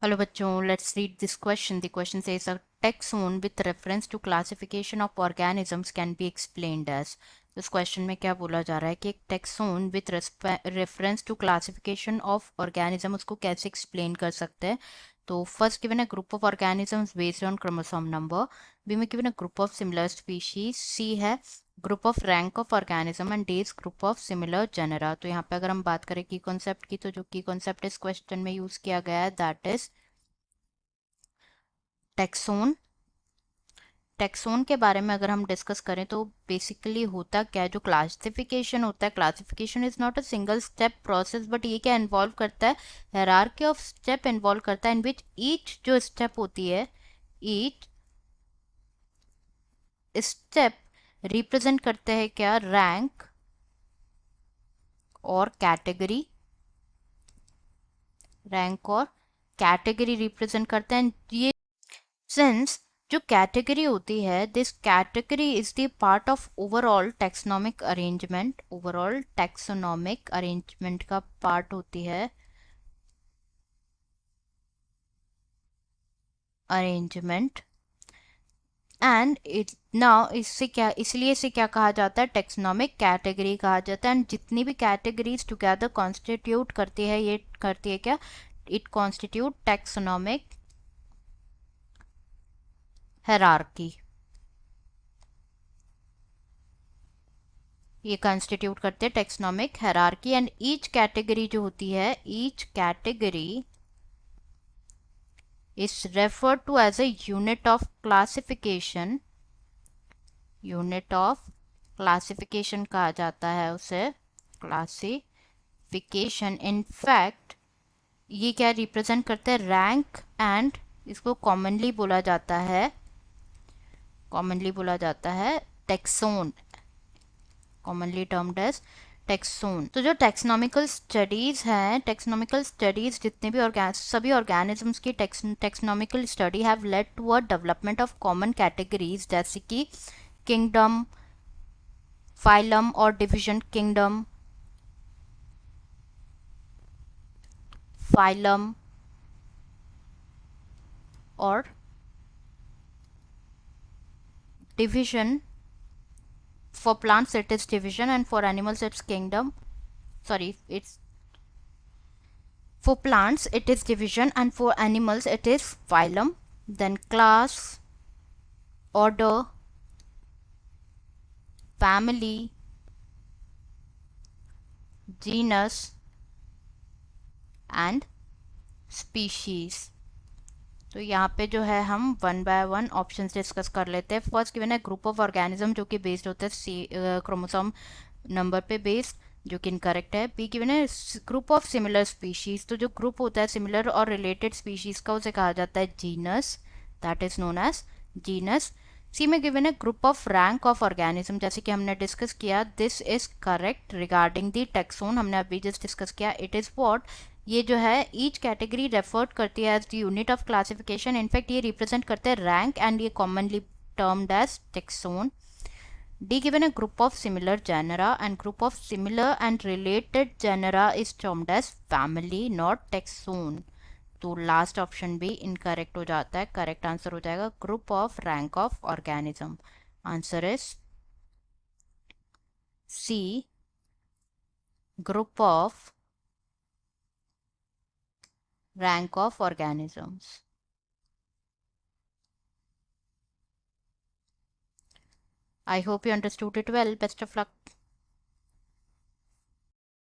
Hello बच्चों, let's read this question. The question says a taxon with reference to classification of organisms can be explained as. इस question में क्या बोला जा रहा है कि एक taxon with reference to classification of organism उसको कैसे एक्सप्लेन कर सकते हैं. तो फर्स्ट गिवन है group of organisms based on chromosome number. B में गिवन है group of similar species. C है group of rank of organism and D is group of similar genera. तो यहाँ पे अगर हम बात करें की कॉन्सेप्ट की, तो जो की कॉन्सेप्ट इस क्वेश्चन में यूज किया गया है दैट इज टैक्सोन. टैक्सोन के बारे में अगर हम डिस्कस करें तो बेसिकली होता क्या है, जो क्लासिफिकेशन होता है, classification is not a single step process, but ये क्या इन्वॉल्व करता है, हायरार्की ऑफ स्टेप इन्वॉल्व करता है, इन विच ईच जो स्टेप होती है, ईच स्टेप रिप्रेजेंट करते हैं क्या, रैंक और कैटेगरी. रैंक और कैटेगरी रिप्रेजेंट करते हैं. ये सिंस जो कैटेगरी होती है, this category is the part of overall taxonomic arrangement. Overall taxonomic arrangement का पार्ट होती है अरेंजमेंट. एंड इट नाउ इससे क्या, इसलिए इसे क्या कहा जाता है, टैक्सोनॉमिक कैटेगरी कहा जाता है. एंड जितनी भी कैटेगरीज टुगेदर कॉन्स्टिट्यूट करती है, ये करती है क्या, इट कॉन्स्टिट्यूट टैक्सोनॉमिक हायरार्की. ये कंस्टिट्यूट करते हैं taxonomic hierarchy. And each category जो होती है, each category is referred to as a unit of classification. Unit of classification कहा जाता है उसे, क्लासिफिकेशन. इन फैक्ट ये क्या रिप्रेजेंट करते हैं, रैंक. एंड इसको कॉमनली बोला जाता है taxon, commonly termed as taxon. तो जो टेक्सोनॉमिकल स्टडीज हैं, टेक्सोनॉमिकल स्टडीज जितने भी सभी ऑर्गेनिजम्स की taxonomical study have led to a development of common categories, जैसे कि किंगडम, फाइलम और डिवीजन. किंगडम, फाइलम और division. For plants it is division and for animals it's kingdom. Sorry, it's for plants it is division and for animals it is phylum. Then class, order, family, genus and species. तो यहाँ पे जो है हम one by one option discuss कर लेते हैं. First given है ग्रुप ऑफ ऑर्गेनिज्म, जो कि बेस्ड होता है क्रोमोसोम नंबर पे बेस्ड, जो कि इनकरेक्ट है. बी गिवन है ग्रुप ऑफ सिमिलर स्पीशीज. तो जो ग्रुप होता है सिमिलर और रिलेटेड स्पीशीज का, उसे कहा जाता है genus, that is known as genus. C में गिवन है group of rank of organism, जैसे कि हमने डिस्कस किया. This is correct regarding the taxon, हमने अभी जस्ट डिस्कस किया. इट इज व्हाट, ये जो है ईच कैटेगरी रेफर्ड करती है as the unit of classification. In fact ये रिप्रेजेंट करते हैं रैंक एंड ये commonly termed as taxon. D given a group of similar genera and group of similar and related genera is termed as family, not taxon. तो last option भी incorrect हो जाता है. Correct answer हो जाएगा group of rank of organism. Answer is C, group of rank of organisms. I hope you understood it well. Best of luck.